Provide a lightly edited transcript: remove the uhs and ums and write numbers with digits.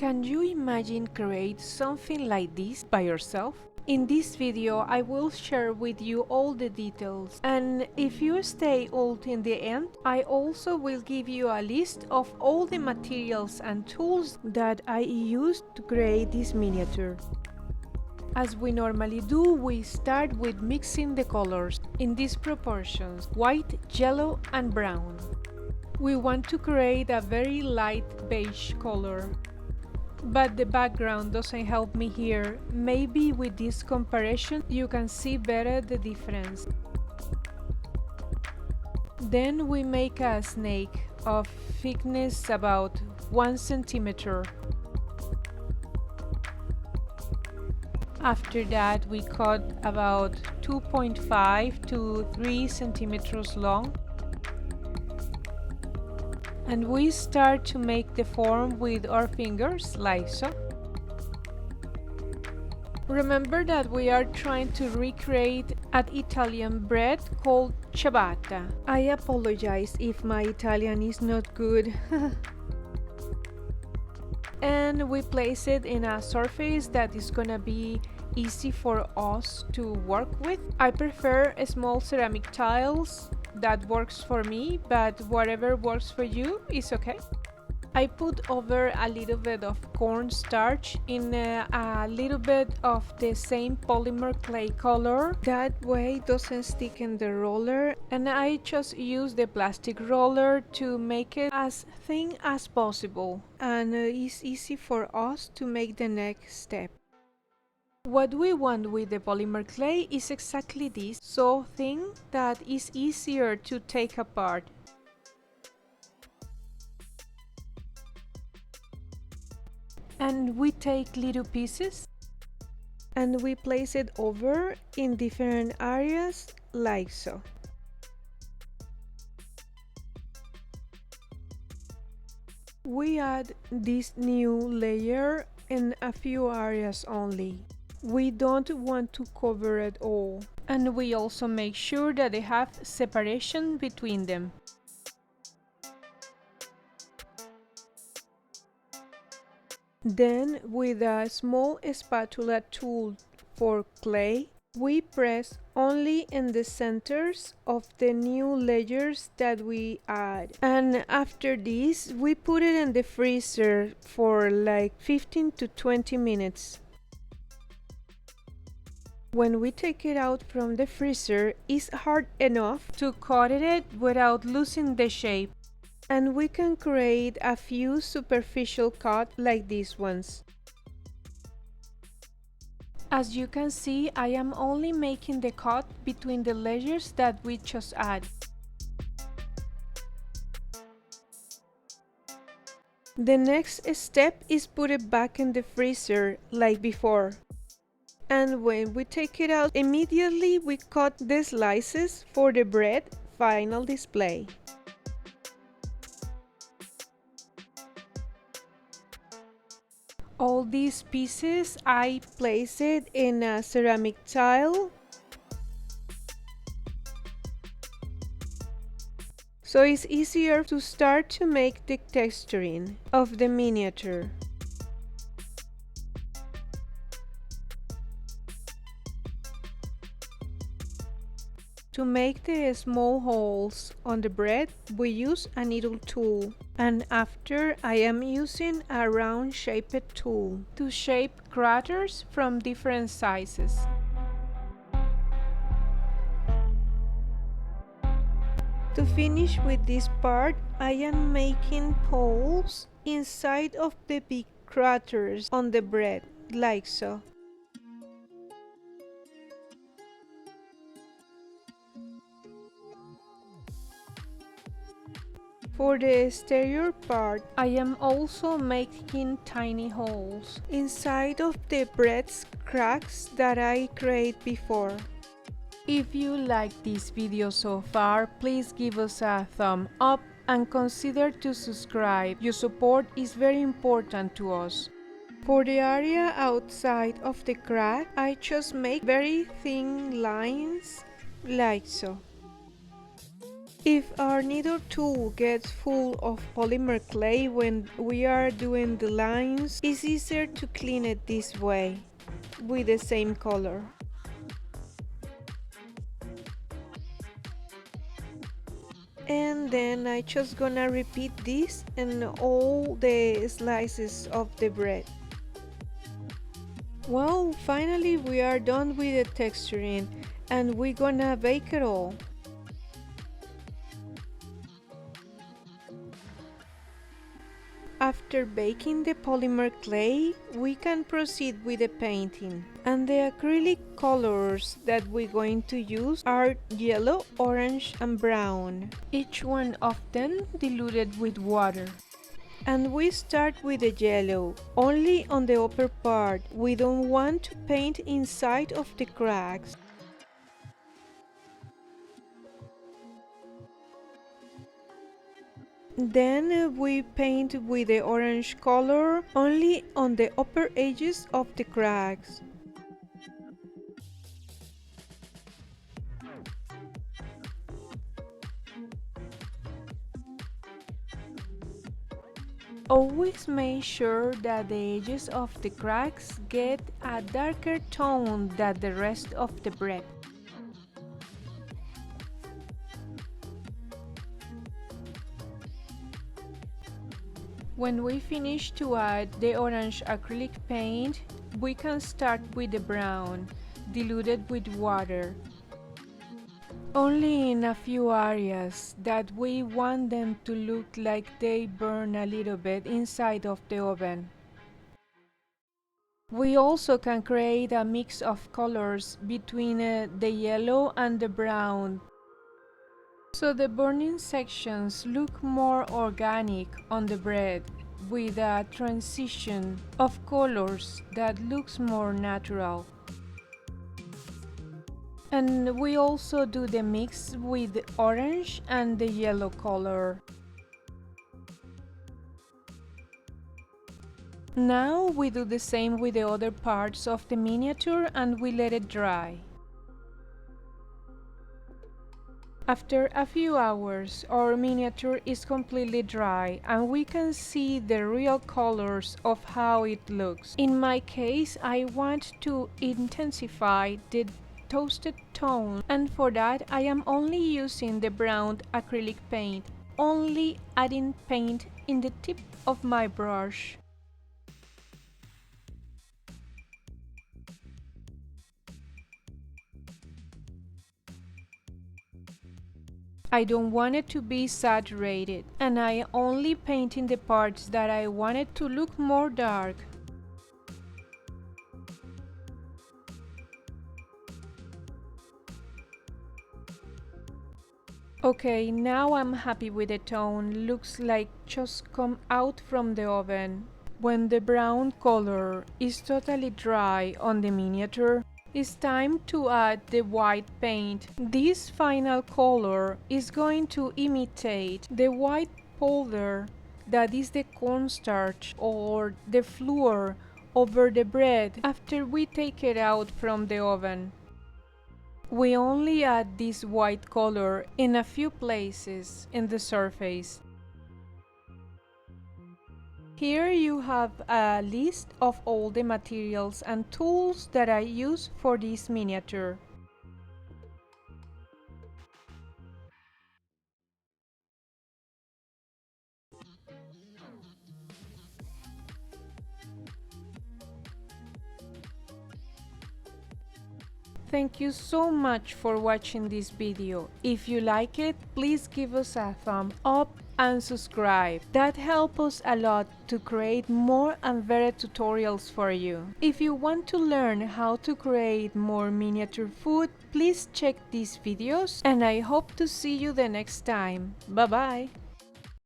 Can you imagine create something like this by yourself? In this video I will share with you all the details, and if you stay all in the end, I also will give you a list of all the materials and tools that I used to create this miniature. As we normally do, we start with mixing the colors in these proportions: white, yellow and brown. We want to create a very light beige color, but the background doesn't help me here. Maybe with this comparison you can see better the difference. Then we make a snake of thickness about 1 centimeter. After that we cut about 2.5 to 3 centimeters long. And we start to make the form with our fingers, like so. Remember that we are trying to recreate an Italian bread called ciabatta. I apologize if my Italian is not good. And we place it in a surface that is gonna be easy for us to work with. I prefer small ceramic tiles. That works for me, but whatever works for you is okay. I put over a little bit of cornstarch in a little bit of the same polymer clay color. That way it doesn't stick in the roller, and I just use the plastic roller to make it as thin as possible, and it's easy for us to make the next step. What we want with the polymer clay is exactly this, so thin that it's easier to take apart. And we take little pieces and we place it over in different areas, like so. We add this new layer in a few areas only. We don't want to cover it all, and we also make sure that they have separation between them. Then, with a small spatula tool for clay, we press only in the centers of the new layers that we add. And after this, we put it in the freezer for like 15 to 20 minutes. When we take it out from the freezer, it's hard enough to cut it without losing the shape. And we can create a few superficial cuts like these ones. As you can see, I am only making the cut between the layers that we just add. The next step is put it back in the freezer like before. And when we take it out, immediately we cut the slices for the bread final display. All these pieces I place it in a ceramic tile, so it's easier to start to make the texturing of the miniature. To make the small holes on the bread, we use a needle tool, and after I am using a round shaped tool to shape craters from different sizes. To finish with this part, I am making holes inside of the big craters on the bread, like so. For the exterior part, I am also making tiny holes inside of the bread's cracks that I created before. If you like this video so far, please give us a thumb up and consider to subscribe. Your support is very important to us. For the area outside of the crack, I just make very thin lines, like so. If our knitter tool gets full of polymer clay when we are doing the lines, it's easier to clean it this way, with the same color. And then I just gonna repeat this in all the slices of the bread. Well, finally we are done with the texturing and we're gonna bake it all. After baking the polymer clay, we can proceed with the painting. And the acrylic colors that we're going to use are yellow, orange, and brown, each one of them diluted with water. And we start with the yellow, only on the upper part. We don't want to paint inside of the cracks. Then we paint with the orange color only on the upper edges of the cracks. Always make sure that the edges of the cracks get a darker tone than the rest of the bread. When we finish to add the orange acrylic paint, we can start with the brown, diluted with water. Only in a few areas that we want them to look like they burn a little bit inside of the oven. We also can create a mix of colors between the yellow and the brown, so the burning sections look more organic on the bread, with a transition of colors that looks more natural. And we also do the mix with the orange and the yellow color. Now we do the same with the other parts of the miniature and we let it dry. After a few hours, our miniature is completely dry and we can see the real colors of how it looks. In my case, I want to intensify the toasted tone, and for that I am only using the brown acrylic paint, only adding paint in the tip of my brush. I don't want it to be saturated, and I only painting the parts that I wanted to look more dark. Okay, now I'm happy with the tone, looks like just come out from the oven. When the brown color is totally dry on the miniature, it's time to add the white paint. This final color is going to imitate the white powder that is the cornstarch or the flour over the bread after we take it out from the oven. We only add this white color in a few places in the surface. Here you have a list of all the materials and tools that I use for this miniature. Thank you so much for watching this video. If you like it, please give us a thumb up and subscribe. That helps us a lot to create more and better tutorials for you. If you want to learn how to create more miniature food, please check these videos and I hope to see you the next time. Bye bye!